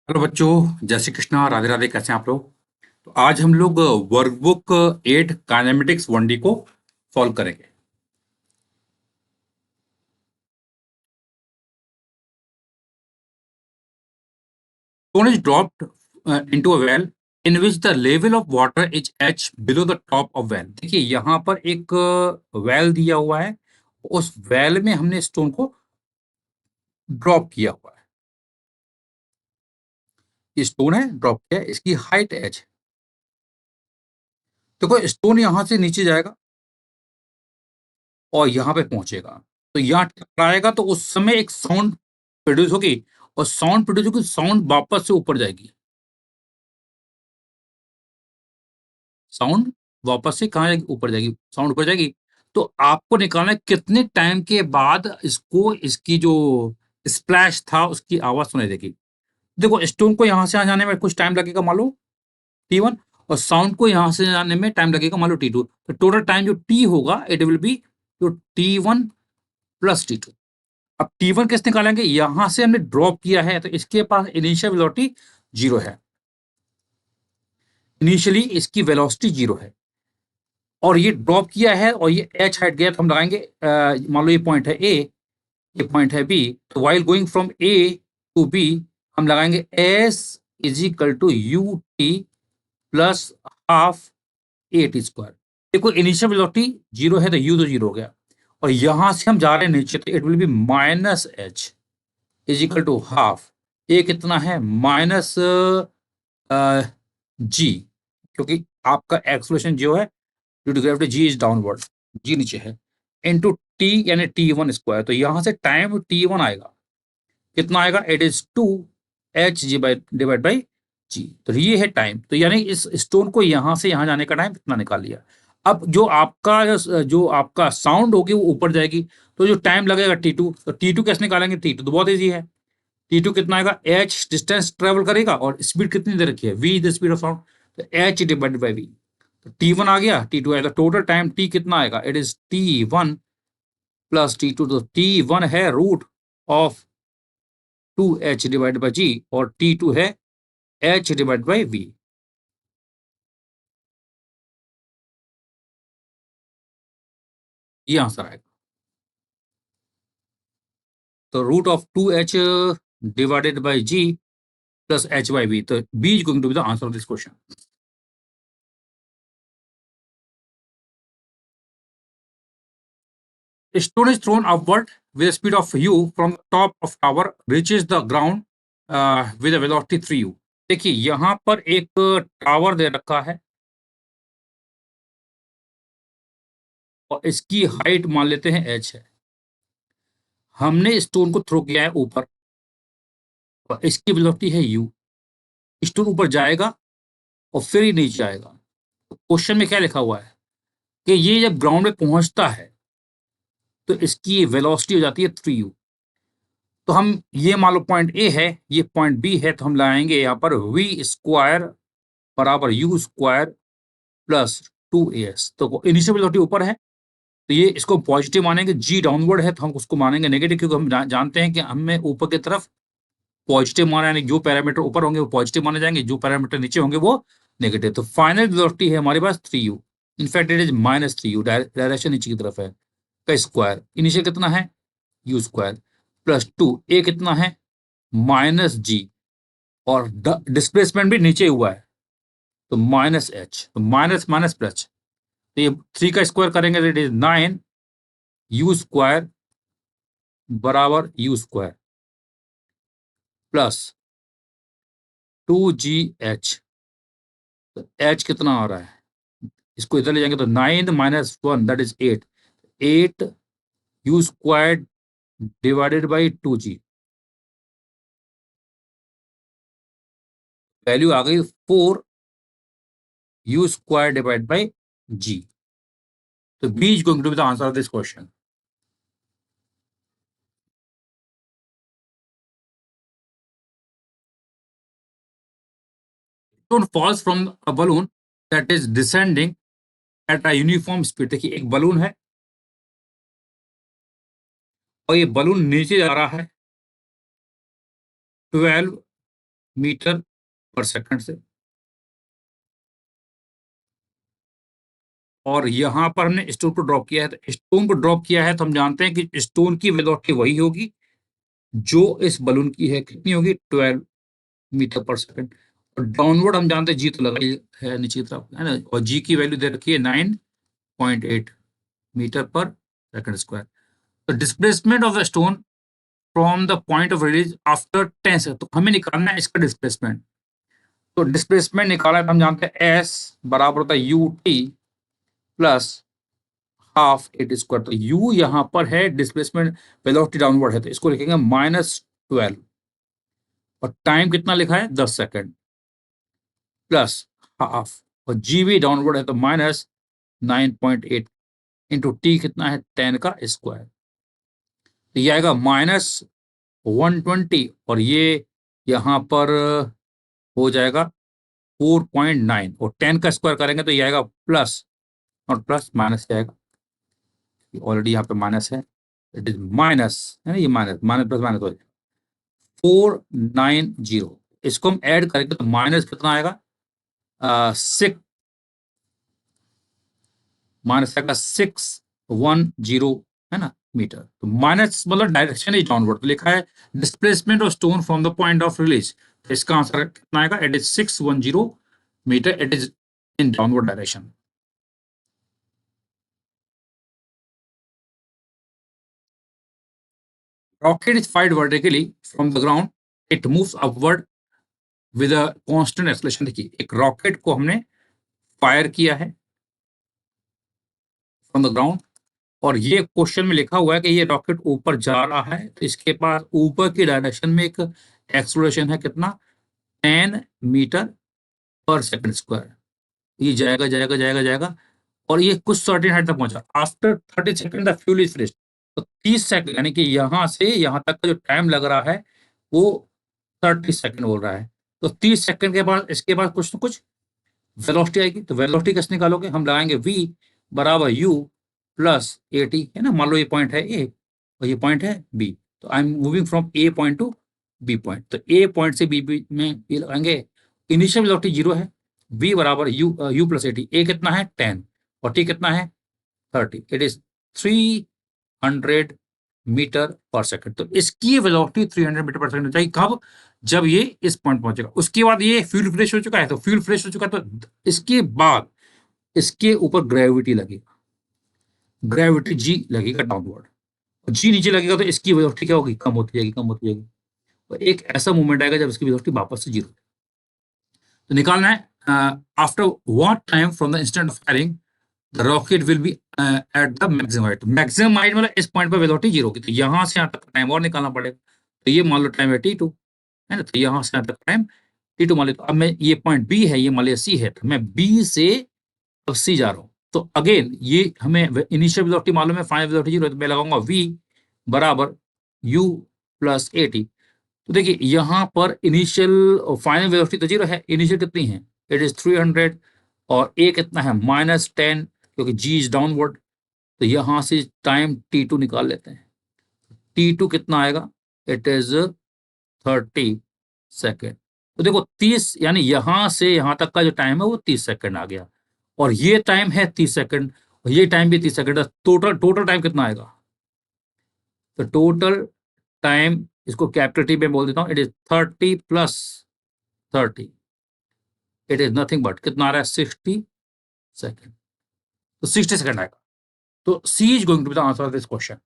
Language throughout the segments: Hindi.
हेलो बच्चों, जय श्री कृष्णा, राधे राधे। कैसे हैं आप लोग? तो आज हम लोग वर्कबुक 8 काइनेमेटिक्स 1D को सॉल्व करेंगे। Stone is dropped into a well in which the level of water is h below the top of well। देखिए यहाँ पर एक वेल दिया हुआ है। उस वेल में हमने स्टोन को ड्रॉप किया हुआ है। ये स्टोन है, ड्रॉप किया है, इसकी हाइट h। देखो स्टोन यहाँ से नीचे जाएगा और यहाँ पे पहुंचेगा, तो यहाँ टकराएगा तो उस समय एक साउंड प्रोड्यूस होगी, और साउंड प्रोड्यूस होगी, साउंड वापस से ऊपर जाएगी। साउंड वापस से कहाँ जाएगी? ऊपर जाएगी। साउंड ऊपर जाएगी। तो आपको निकालना है कितने टाइम के बाद इसको, इसकी जो स्प्लैश था उसकी आवाज सुनाई देगी। देखो स्टोन को यहाँ से यहाँ जाने में कुछ टाइम लगेगा, मान लो T1, और साउंड को यहाँ से जाने में टाइम लगेगा मान लो T2। तो टोटल टाइम जो T होगा इट विल बी जो T1 प्लस T2। अब T1 कैसे निकालेंगे? यहां से हमने ड्रॉप किया है तो इसके पास इनिशियल वेलोसिटी 0 है। इनिशियली इसकी वेलोसिटी 0 है और ये ड्रॉप किया है और ये h हट गया, तो हम लगाएंगे मान लो ये पॉइंट है A, ये पॉइंट है B। तो while going from A to B हम लगाएंगे S is equal to u t plus half a t square. देखो इनिशियल वेलोसिटी 0 है तो U तो 0 हो गया, और यहां से हम जा रहे हैं नीचे तो it will be minus h is equal to half. A कितना है? माइनस जी, क्योंकि आपका एक्सलेशन जो है due to gravity g is downward, g नीचे है, इनटू टी यानी T1 स्क्वायर। तो यहां से टाइम T1 आएगा, कितना आएगा? It is 2 h g by divide by g. तो ये है टाइम। तो यानी इस स्टोन को यहां से यहां जाने का टाइम कितना निकाल लिया। अब जो आपका साउंड होगी वो ऊपर जाएगी, तो जो टाइम लगेगा T2, तो T2 कैसे निकालेंगे? T2 तो बहुत ईजी है। T2 कितना आएगा? h डिस्टेंस ट्रेवल करेगा और स्पीड कितनी दे रखी है? v the speed of sound, तो h डिवाइडेड बाई v। तो T1 आ गया, T2 आया, तो टोटल टाइम T कितना आएगा? It is T1 plus T2। तो T1 है root of 2h divided by g और T2 है h डिवाइडेड बाई v। ये आंसर आएगा। तो root of 2h divided by g plus h by v, तो b is going to be the answer of this question. A stone is thrown upward with a speed of u from the top of tower reaches the ground with a velocity 3u। देखिए यहाँ पर एक टावर दे रखा है और इसकी हाइट मान लेते हैं h है। हमने स्टोन को थ्रो किया है ऊपर और इसकी वेलोसिटी है u। स्टोन ऊपर जाएगा और फिर ही नीचे आएगा। तो क्वेश्चन में क्या लिखा हुआ है कि ये जब ग्राउंड में पहुंचता है तो इसकी वेलोसिटी हो जाती है 3u। तो हम ये मान लो पॉइंट ए है, ये पॉइंट बी है, तो हम लाएंगे यहाँ पर वी स्क्वायर बराबर यू स्क्वायर प्लस 2as। तो इनिशियल वेलोसिटी ऊपर है तो ये इसको पॉजिटिव मानेंगे, जी डाउनवर्ड है तो हम उसको मानेंगे नेगेटिव, क्योंकि हम जानते हैं कि हमें ऊपर की तरफ पॉजिटिव माना, यानी जो पैरामीटर ऊपर होंगे वो पॉजिटिव माने जाएंगे, जो पैरामीटर नीचे होंगे वो नेगेटिव। तो फाइनल वेलोसिटी है हमारे पास 3u। In fact it is minus 3u, direction नीचे की तरफ है, का स्क्वायर। इनिशियल कितना है? यू स्क्वायर प्लस 2a कितना है? माइनस जी, और डिस्प्लेसमेंट भी नीचे हुआ है तो माइनस एच, तो माइनस माइनस प्लस। तो ये 3 का स्क्वायर करेंगे तो इट इज 9 यू स्क्वायर बराबर यू स्क्वायर प्लस 2gh। तो h कितना आ रहा है? इसको इधर ले जाएंगे तो 9 - 1 that is 8, 8 u square divided by 2g। Value आ गई 4 u square divide by g. तो b is going to be the answer of this question. Stone falls from a balloon that is descending at a uniform speed। देखिए एक बलून है और ये बलून नीचे जा रहा है 12 मीटर पर सेकंड से, और यहां पर हमने स्टोन को ड्रॉप किया है। तो स्टोन को ड्रॉप किया है तो हम जानते हैं कि स्टोन की वेलोसिटी वही होगी जो इस बलून की है। कितनी होगी? 12 मीटर पर सेकंड। और डाउनवर्ड हम जानते हैं, जी तो लगा ही है नीचे की तरफ, है ना, और जी की वैल्यू दे रखी है 9.8 मीटर पर सेकंड स्क्वायर। तो displacement of the stone from the point of release after 10 से, तो हमें निकालना है इसका डिस्प्लेसमेंट। तो डिस्प्लेसमेंट निकाला है तो हम जानते हैं एस बराबर होता है u t plus half a t square. तो यू यहाँ पर है डिस्प्लेसमेंट, वेलोसिटी डाउनवर्ड है, तो इसको लिखेंगे -12, और टाइम कितना लिखा है? 10 सेकेंड प्लस हाफ, और जी भी डाउनवर्ड है तो -9.8 इंटू टी कितना है? 10 का स्क्वायर। तो ये आएगा -120, और ये यहाँ पर हो जाएगा 4.9, और 10 का स्क्वायर करेंगे तो ये आएगा प्लस, और प्लस माइनस आएगा, ऑलरेडी यहाँ पे माइनस है, इट इज माइनस, है ना, ये माइनस माइनस प्लस माइनस हो जाएगा 490। इसको हम ऐड करेंगे तो माइनस कितना आएगा? 6, माइनस आएगा 610, है ना, मीटर। तो माइनस मतलब डायरेक्शन इज डाउनवर्ड, तो लिखा है displacement of stone from the point of release. तो इसका आंसर कितना आएगा? It is 610 metre, it is in downward direction. Rocket is fired vertically from the ground. It moves upward with a constant acceleration। देखिए, एक रॉकेट को हमने फायर किया है फ्रॉम द ग्राउंड, और ये क्वेश्चन में लिखा हुआ है कि ये रॉकेट ऊपर जा रहा है, तो इसके पास ऊपर की डायरेक्शन में एक एक्सलेशन है, कितना? 10 मीटर पर सेकंड स्क्वायर। ये जाएगा जाएगा जाएगा जाएगा, और ये कुछ सर्टेन हाइट तक पहुंचा। After 30 second the fuel is finished. तो 30 सेकंड, यानी कि यहां से यहां तक का जो टाइम लग रहा है वो 30 सेकंड बोल रहा है। तो 30 सेकंड के बाद इसके बाद कुछ ना कुछ वेलोसिटी आएगी। तो वेलोसिटी कैसे निकालोगे? हम लगाएंगे v बराबर u प्लस ए टी, है ना। मान लो ये पॉइंट है ए और ये पॉइंट है बी, तो I am moving from A point to B point. तो ए पॉइंट से बी में ये लगाएंगे। इनिशियल वेलोसिटी 0 है, v बराबर यू प्लस ए टी। ए कितना है? 10, और टी कितना है? 30। इट इज 300 मीटर पर सेकंड। तो इसकी वेलोसिटी 300 मीटर पर सेकंड चाहिए। कब? जब ये इस पॉइंट पहुंचेगा। उसके बाद ये फ्यूल फ्रेश हो चुका है, तो फ्यूल फ्रेश हो चुका है, तो इसके बाद इसके ऊपर ग्रेविटी लगेगा, ग्रेविटी जी लगेगा डाउनवर्ड। जी नीचे लगेगा तो इसकी वेलोसिटी क्या होगी? कम होती जाएगी, कम होती जाएगी, और एक ऐसा मूवमेंट आएगा जब इसकी वेलोसिटी वापस से 0। तो निकालना है after what time from the instant of firing the rocket will be at the maximum height. Maximum height मतलब इस पॉइंट पर वेलोसिटी 0 होगी, तो यहां से यहां तक टाइम और निकालना पड़ेगा। तो ये मान लो टाइम है t2, है ना, तो यहाँ से यहाँ तक टाइम t2 मान लेता हूं। अब मैं, ये पॉइंट B है, ये मान लिया C है, तो मैं B से अब C जा रहा हूँ। तो अगेन ये हमें इनिशियल वेलोसिटी मालूम है, फाइनल वेलोसिटी 0 है, तो मैं लगाऊंगा v बराबर u प्लस ए टी। तो देखिए यहाँ पर इनिशियल और फाइनल वेलोसिटी तो 0 है, इनिशियल कितनी है? इट इज 300, और a कितना है? -10, क्योंकि g इज डाउनवर्ड। तो यहाँ से टाइम t2 निकाल लेते हैं। t2 कितना आएगा? It is 30 second. तो देखो 30, यानी यहां से यहां तक का जो टाइम है वो 30 सेकेंड आ गया, और ये टाइम है 30 सेकेंड, और ये टाइम भी 30 सेकेंड। टोटल टोटल टाइम कितना आएगा? तो टोटल टाइम, इसको कैपिटल टी में बोल देता हूँ, it is 30 plus 30, it is nothing but कितना आ रहा है? 60 सेकेंड। तो 60 सेकेंड आएगा। तो c is going to be the answer of this question.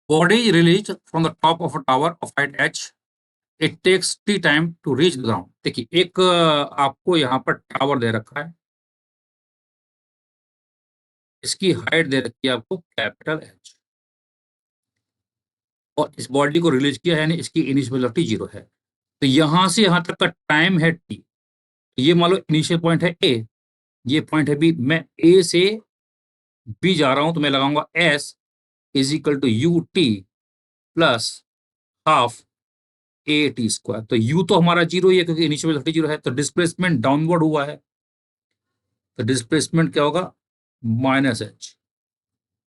Body released from the top of a tower of height h, it takes t time to reach the ground। देखिए एक आपको यहाँ पर टावर दे रखा है, इसकी हाइट दे रखी है आपको कैपिटल एच, और इस बॉडी को रिलीज किया है, यानी इसकी इनिशियल वेलोसिटी 0 है। तो यहां से यहां तक का टाइम है टी। ये मान लो इनिशियल पॉइंट है ए, ये पॉइंट है बी, मैं ए से बी जा रहा हूं, तो मैं लगाऊंगा s is equal to u t plus half a t square. तो यू तो हमारा 0 ही है क्योंकि इनिशियल वेलोसिटी 0 है, तो डिस्प्लेसमेंट डाउनवर्ड हुआ है। तो डिस्प्लेसमेंट क्या होगा, -h,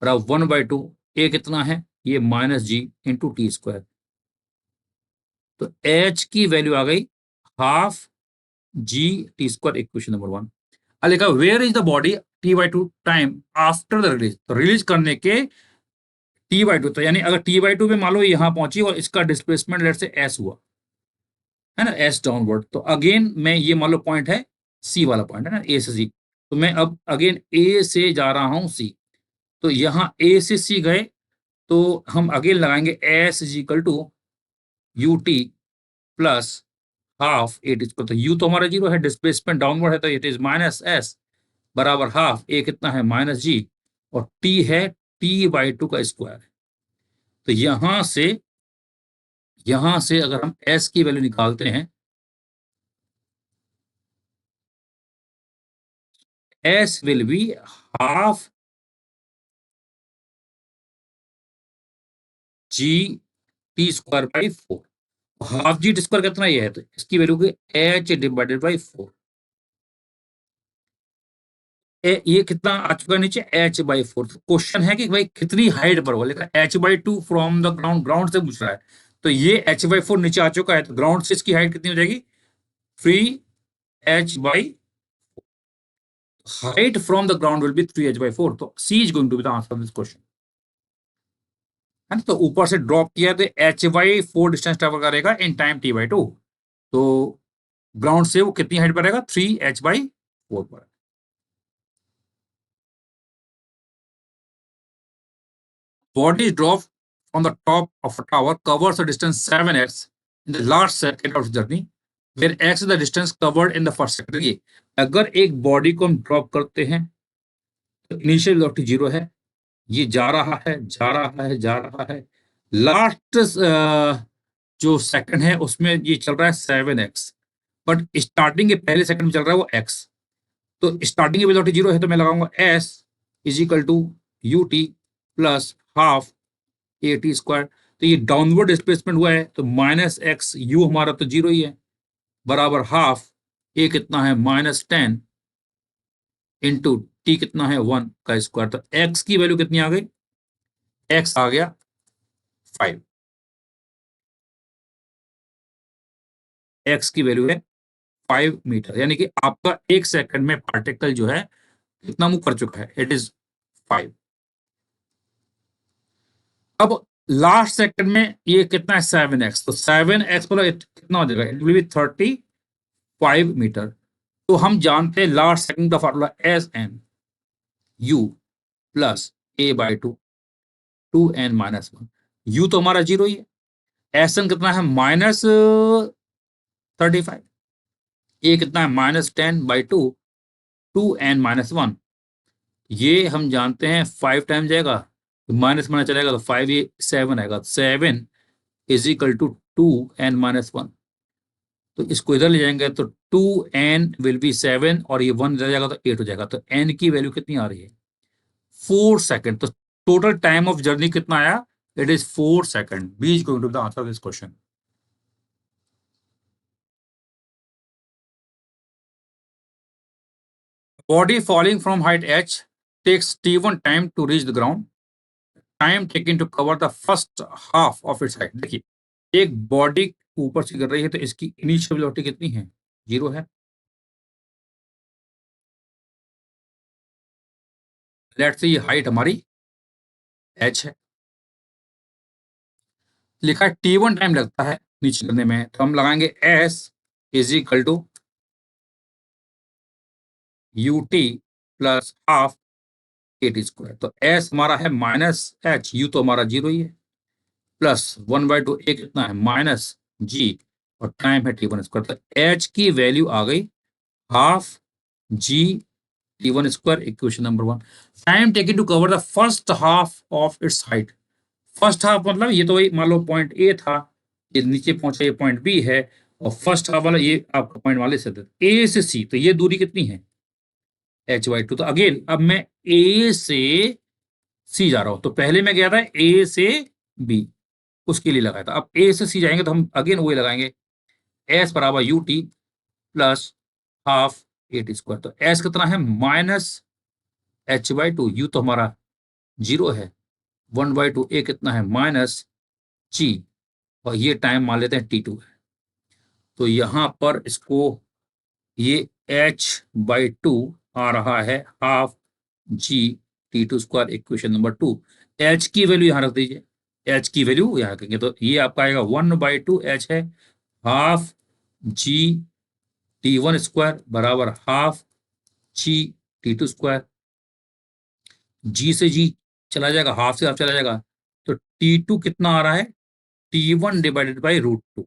और अब 1/2 ए कितना है, ये -g/t²। तो h की वैल्यू आ गई हाफ g/t², इक्वेशन नंबर 1। अब लिखा where is the body t/2 time after the release, तो रिलीज करने के t/2, तो यानी अगर t/2 पे मान लो यहां पहुंची और इसका डिस्प्लेसमेंट लेट से s हुआ, है ना, एस डाउनवर्ड, तो अगेन मैं ये मान लो पॉइंट है सी वाला पॉइंट, है ना, ए से सी, तो मैं अब अगेन ए से जा रहा हूं सी, तो यहाँ ए से सी गए, तो हम अगेन लगाएंगे s is equal to u t plus half a t square. तो यू तो हमारा जीरो है, डिस्प्लेसमेंट डाउनवर्ड है, तो इट इज -s बराबर हाफ ए कितना है -g, और टी है t/2 का स्क्वायर। तो यहां से अगर हम s की वैल्यू निकालते हैं, s will be half g/4। Half g² कितना ये है, तो इसकी वैल्यू की h/4। ये कितना आ चुका है नीचे, h/4। क्वेश्चन है कि भाई कितनी हाइट पर होगा, लेकिन h/2 from the ground, ground से पूछ रहा है, तो ये h/4 नीचे आ चुका है, तो ग्राउंड से इसकी हाइट कितनी हो जाएगी, 3h/, height from the ground will be 3h/4। तो c is going to be the answer of this question, है ना। तो ऊपर से ड्रॉप किया तो h/4 डिस्टेंस ट्रेवल करेगा इन टाइम t/2, तो ग्राउंड से वो कितनी हाइट पर रहेगा, 3h/4 पर। Body dropped from the top of a tower covers a distance 7x in the last second of the journey, where x is the distance covered in the first second। देखिए, अगर एक बॉडी को हम ड्रॉप करते हैं तो इनिशियल वेलोसिटी 0 है, ये जा रहा है जा रहा है जा रहा है, लास्ट जो सेकंड है उसमें ये चल रहा है 7x, बट स्टार्टिंग के पहले सेकंड में चल रहा है वो x। तो स्टार्टिंग की वेलोसिटी 0 है, तो मैं लगाऊंगा s is equal to u t plus half a/t²। तो ये डाउनवर्ड डिस्प्लेसमेंट हुआ है, तो -x u हमारा तो 0 ही है, बराबर हाफ a कितना है -10 इंटू टी कितना है 1 का स्क्वायर। तो x की वैल्यू कितनी आ गई, x आ गया 5, x की वैल्यू है 5 मीटर, यानी कि आपका एक सेकंड में पार्टिकल जो है कितना मूव कर चुका है, इट इज 5। अब लास्ट सेकंड में ये कितना है 7x, तो 7x मतलब कितना हो जाएगा, इट विल बी 35 मीटर। तो हम जानते हैं लास्ट सेकंड का formula SN u plus a/2 2n-1। u तो हमारा 0 ही है, SN कितना है -35, a कितना है -10/2 2n-1। ये हम जानते हैं 5 टाइम जाएगा तो माइनस माइनस चलेगा, तो 5 ये 7 आएगा, 7 इज इक्वल टू 2n-1। तो इसको इधर ले जाएंगे तो 2n विल बी 7, और ये 1 इधर जाएगा तो 8 हो जाएगा। तो n की वैल्यू कितनी आ रही है, 4 सेकंड। तो टोटल टाइम ऑफ जर्नी कितना आया, it is 4 second. B is going to be the answer of this question. Body falling from height h takes t1 time to reach the ground, time taken to cover the first half of its height. देखिए, एक बॉडी ऊपर से गिर रही है तो इसकी इनिशियल वेलोसिटी कितनी है, 0 है। लेट्स से ये हाइट हमारी h है, लिखा है t1 टाइम लगता है नीचे करने में, तो हम लगाएंगे s is equal to u t plus half a/t²। तो s हमारा है -h, u तो हमारा 0 ही है, प्लस 1/2 a कितना है -g, और टाइम है t1²। तो h की वैल्यू आ गई half g t1², equation number 1। Time taken to cover the first half of its height. First half मतलब ये तो वही मान लो पॉइंट ए था, ये नीचे पहुंचा, ये पॉइंट बी है, और फर्स्ट हाफ वाला ये आपका पॉइंट वाले से ए से सी, तो ये दूरी कितनी है h/2। तो अगेन अब मैं ए से सी जा रहा हूं, तो पहले मैं गया था ए से बी, उसके लिए लगाया था। अब ए से सी जाएंगे तो हम अगेन वही लगाएंगे, एस बराबर you t plus half 8 square. तो एच कितना है -h/2। यू तो हमारा 0 है। 1/2 ए कितना है -g, और ये टाइम मान लेते हैं t2 है। तो यहां पर इसको ये h/2 आ रहा है half g t2 square, equation number 2। h की वैल्यू यहां रख दीजिए, h की वैल्यू यहां रखेंगे तो ये आपका आएगा 1/2 h है, हाफ g t1 स्क्वायर बराबर half g t2 square. g से g चला जाएगा, हाफ से हाफ चला जाएगा, तो t2 कितना आ रहा है t1/√2।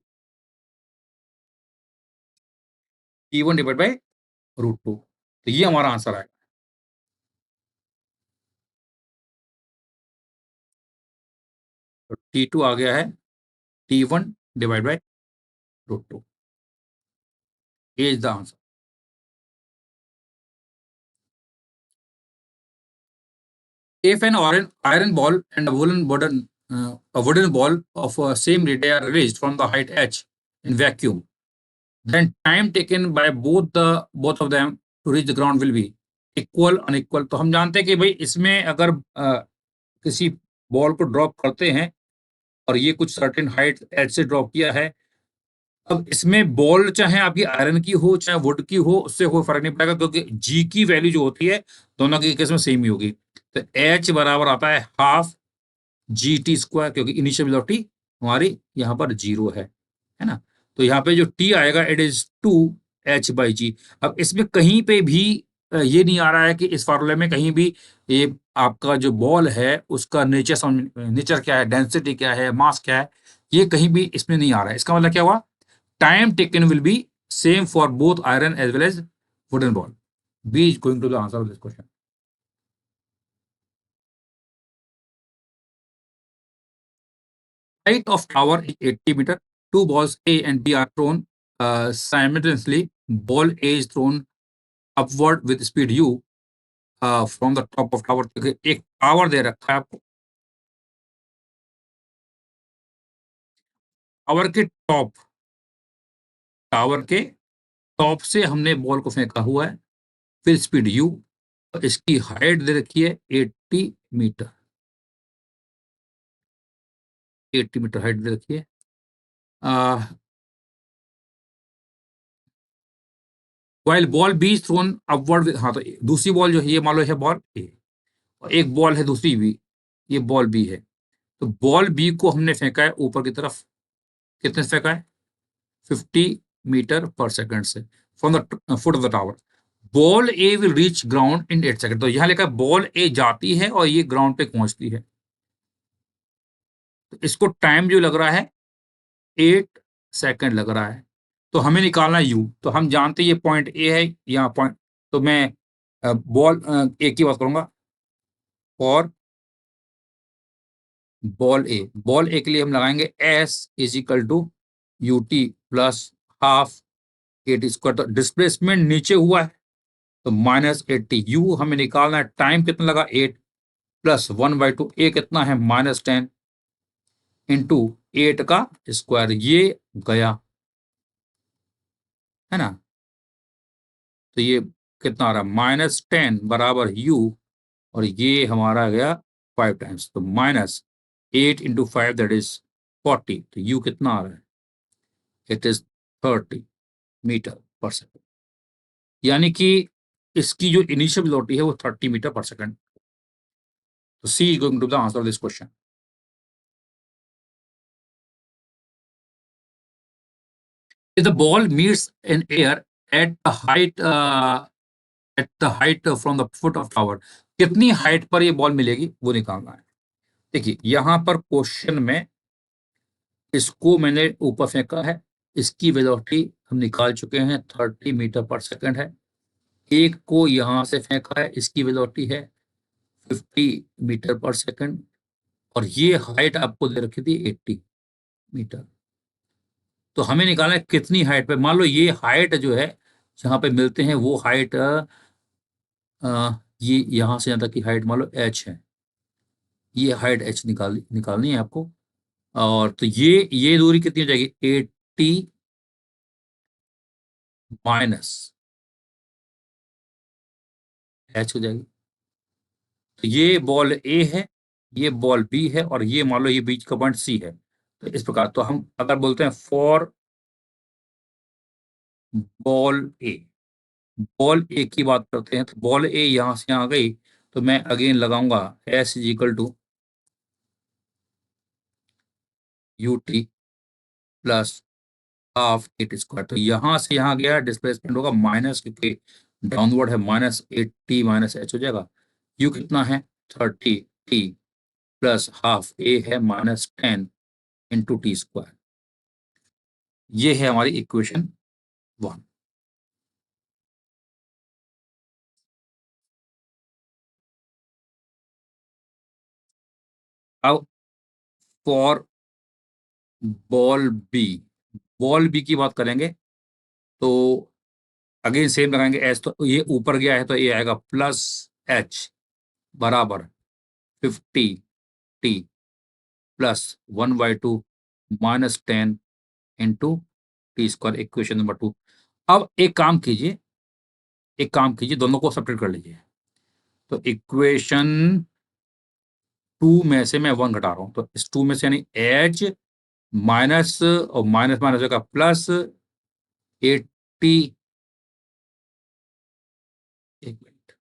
t1/√2, तो ये हमारा आंसर आएगा। तो t2 आ गया है t1/√2। ये is the answer. If an iron ball and a wooden ball of same radii are released from the height h in vacuum, then time taken by both of them to reach the ground will be equal unequal। तो हम जानते हैं कि भाई इसमें अगर किसी बॉल को ड्रॉप करते हैं और ये कुछ सर्टेन हाइट एच से ड्रॉप किया है, अब इसमें बॉल चाहे आपकी आयरन की हो चाहे वुड की हो, उससे कोई फर्क नहीं पड़ेगा, क्योंकि जी की वैल्यू जो होती है दोनों के केस में सेम ही होगी। तो एच बराबर आता है हाफ जी टी स्क्वायर, क्योंकि इनिशियल वेलोसिटी हमारी यहाँ पर 0 है ना। तो यहाँ पे जो टी आएगा इट इज 2h/g। अब इसमें कहीं पे भी ये नहीं आ रहा है कि इस फार्मूले में कहीं भी ये आपका जो बॉल है उसका नेचर क्या है, डेंसिटी क्या है, मास क्या है, ये कहीं भी इसमें नहीं आ रहा है। इसका मतलब क्या हुआ, time taken will be same for both iron as well as wooden ball. B is going to the answer of this question. Height of tower is 80 meter. Two balls A and B are thrown simultaneously. Ball A is thrown upward with speed u from the top of tower। एक टावर दे रखा है आपको, टावर के टॉप, टावर के टॉप से हमने बॉल को फेंका हुआ है, फिर स्पीड u, इसकी हाइट दे रखी है 80 मीटर। 80 मीटर हाइट दे रखी है। While ball B is thrown upward, हाँ तो दूसरी बॉल जो है ये मान लो है बॉल ए, और एक बॉल है दूसरी बी, ये बॉल बी है। तो बॉल बी को हमने फेंका है ऊपर की तरफ, कितने से फेंका है 50 मीटर पर सेकंड से, from the foot of the tower. Ball A will reach ground in 8 second. तो यहाँ लिखा है बॉल ए जाती है और ये ग्राउंड पे पहुंचती है, तो इसको टाइम जो लग रहा है 8 सेकंड लग रहा है। तो हमें निकालना है यू, तो हम जानते हैं ये पॉइंट ए है, यहाँ पॉइंट, तो मैं बॉल ए की बात करूंगा और बॉल ए के लिए हम लगाएंगे s is equal to u t plus half 80 square. तो डिस्प्लेसमेंट नीचे हुआ है तो -80। यू हमें निकालना है, टाइम कितना लगा 8 प्लस 1/2, ए कितना है -10 इंटू 8 का स्क्वायर, ये गया है ना। तो ये कितना आ रहा है -10 बराबर यू, और ये हमारा गया 5 टाइम्स, तो -8 × 5 दैट इज 40। तो यू कितना आ रहा है, इट इज 30 मीटर पर सेकंड। यानी कि इसकी जो इनिशियल वेलोसिटी है वो 30 मीटर पर सेकंड। तो c is going to the answer of this question. If the ball meets in air at the height from the foot of tower, कितनी हाइट पर ये बॉल मिलेगी वो निकालना है। देखिए यहां पर क्वेश्चन में इसको मैंने ऊपर फेंका है, इसकी वेलोसिटी हम निकाल चुके हैं 30 मीटर पर सेकंड है। एक को यहां से फेंका है, इसकी वेलोसिटी है 50 मीटर पर सेकंड, और ये हाइट आपको दे रखी थी 80 मीटर। तो हमें निकालना है कितनी हाइट पे, मान लो ये हाइट जो है जहां पे मिलते हैं वो हाइट ये यहां से यहां तक की हाइट मान लो एच है, ये हाइट एच निकालनी है आपको। और तो ये दूरी कितनी हो जाएगी 80 माइनस एच हो जाएगी। तो ये बॉल ए है, ये बॉल बी है, और ये मान लो ये बीच का पॉइंट सी है। तो इस प्रकार तो हम अगर बोलते हैं फॉर बॉल ए, बॉल ए की बात करते हैं, तो बॉल ए यहां से यहां गई, तो मैं अगेन लगाऊंगा s is equal to u t plus half a t square. तो यहां से यहां गया डिस्प्लेसमेंट होगा माइनस, क्योंकि डाउनवर्ड है, माइनस 8t माइनस एच हो जाएगा। यू कितना है 30t प्लस हाफ ए है -10 इंटू टी स्क्वायर। ये है हमारी इक्वेशन 1। अब for ball B, ball B की बात करेंगे तो अगेन सेम लगाएंगे एच, तो ये ऊपर गया है तो ये आएगा प्लस एच बराबर 50t plus 1/2 -10 into T square, equation number 2। अब एक काम कीजिए, दोनों को सेपरेट कर लीजिए। तो इक्वेशन 2 में से मैं 1 घटा रहा हूं, तो इस 2 में से यानी एच माइनस और माइनस माइनस होगा प्लस 80, एक मिनट,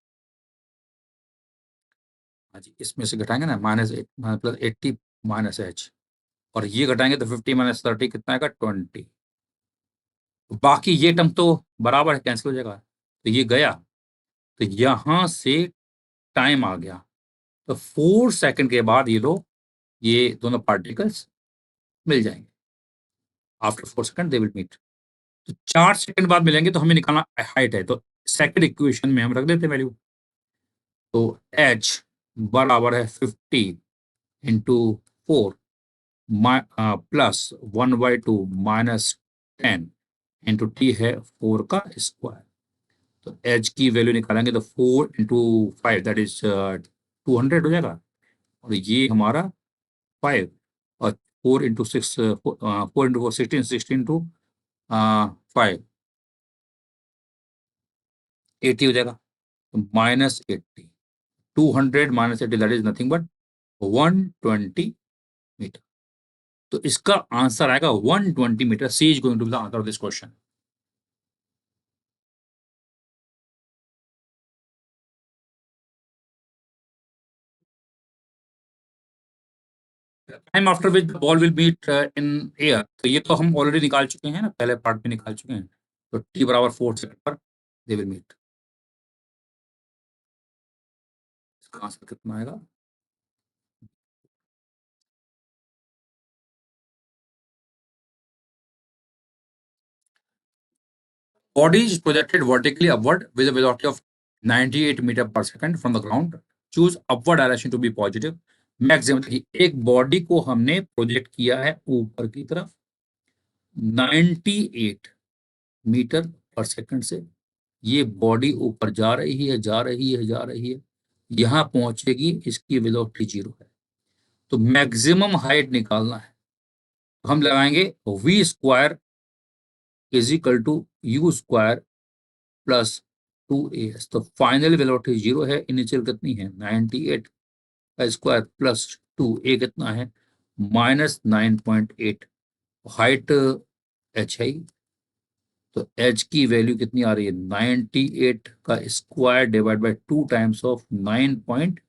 हाँ जी, इसमें से घटाएंगे ना -8 प्लस 80 माइनस एच, और ये घटाएंगे तो 50 माइनस 30 कितना आएगा 20। बाकी ये टर्म तो बराबर है, कैंसिल हो जाएगा, तो ये गया। तो यहां से टाइम आ गया, तो 4 सेकंड के बाद ये लोग, ये दोनों पार्टिकल्स मिल जाएंगे। After 4 second they will meet. तो 4 सेकंड बाद मिलेंगे, तो हमें निकालना हाइट है, तो सेकंड इक्वेशन में हम रख देते हैं वैल्यू। तो एच बराबर है 50 इंटू 4 प्लस 1/2 -10 इंटू टी है 4 का स्क्वायर। तो एच की वैल्यू निकालेंगे तो 4 इंटू 5 दैट इज 200 हो जाएगा, और ये हमारा 5, और 4 इंटू 6, 4 इंटू 4 16, 16 टू 5 80 हो जाएगा। तो -80, 200 -80 that is nothing but 120 metre. तो इसका आंसर आएगा 120 metre. C is going to be the answer of this question. Time after which the ball will meet in air, तो ये तो हम ऑलरेडी निकाल चुके हैं ना, पहले पार्ट में निकाल चुके हैं। तो टी बराबर 4 सेकंड पर दे विल मीट। इसका आंसर कितना आएगा? Body is projected vertically upward with a velocity of 98 metre पर second from the ground. Choose upward direction to be positive. Maximum, एक बॉडी को हमने प्रोजेक्ट किया है ऊपर की तरफ 98 मीटर पर सेकंड से। ये बॉडी ऊपर जा रही है, जा रही है, जा रही है, यहां पहुंचेगी, इसकी वेलोसिटी 0 है। तो मैक्सिमम हाइट निकालना है, तो हम लगाएंगे v square is equal to u square plus 2as। तो फाइनल वेलोसिटी 0 है, इनिशियल कितनी है 98 का स्क्वायर प्लस 2, ए कितना है -9.8। हाइट एच है, तो एच की वैल्यू कितनी आ रही है 98 का square divide by 2 times of 9.8।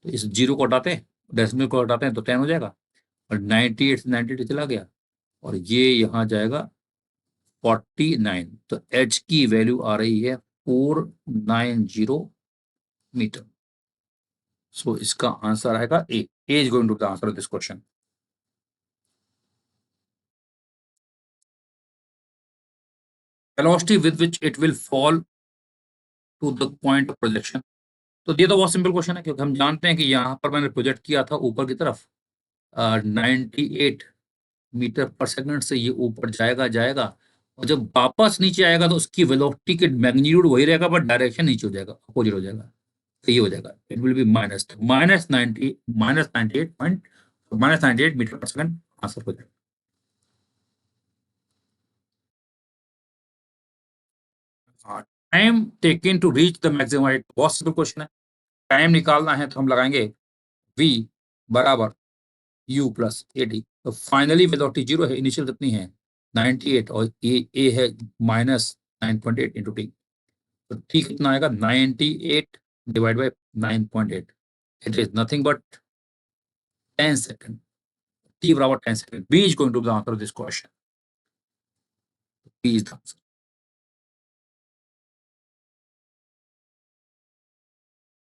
तो इस जीरो को हटाते हैं, डेसिमल को हटाते हैं, तो 10 हो जाएगा, और 98 से 98 चला गया, और ये यहाँ जाएगा 49। तो एच की वैल्यू आ रही है 490 मीटर। सो इसका आंसर आएगा a. A is going to the answer of this question. Velocity with which it will fall to the point of projection. तो ये तो बहुत सिंपल क्वेश्चन है, क्योंकि हम जानते हैं कि यहाँ पर मैंने प्रोजेक्ट किया था ऊपर की तरफ 98 मीटर पर सेकंड से, ये ऊपर जाएगा जाएगा, और जब वापस नीचे आएगा तो उसकी वेलोसिटी के मैग्नीट्यूड वही रहेगा, बट डायरेक्शन नीचे हो जाएगा, अपोजिट हो जाएगा। तो ये हो जाएगा, it will be -90 -98 point -98 metre पर सेकंड आंसर हो जाएगा। हाँ, time taken to reach the maximum height, बहुत सिंपल क्वेश्चन है। टाइम निकालना है तो हम लगाएंगे v बराबर u प्लस ए डी। तो फाइनली वेलोसिटी 0 है, इनिशियल कितनी है 98 और ए है -9.8 इंटू टी। तो टी कितना आएगा 98 divide by 9.8, it is nothing but 10 second. T बराबर 10 second. B is going to the answer of this question. B is the answer.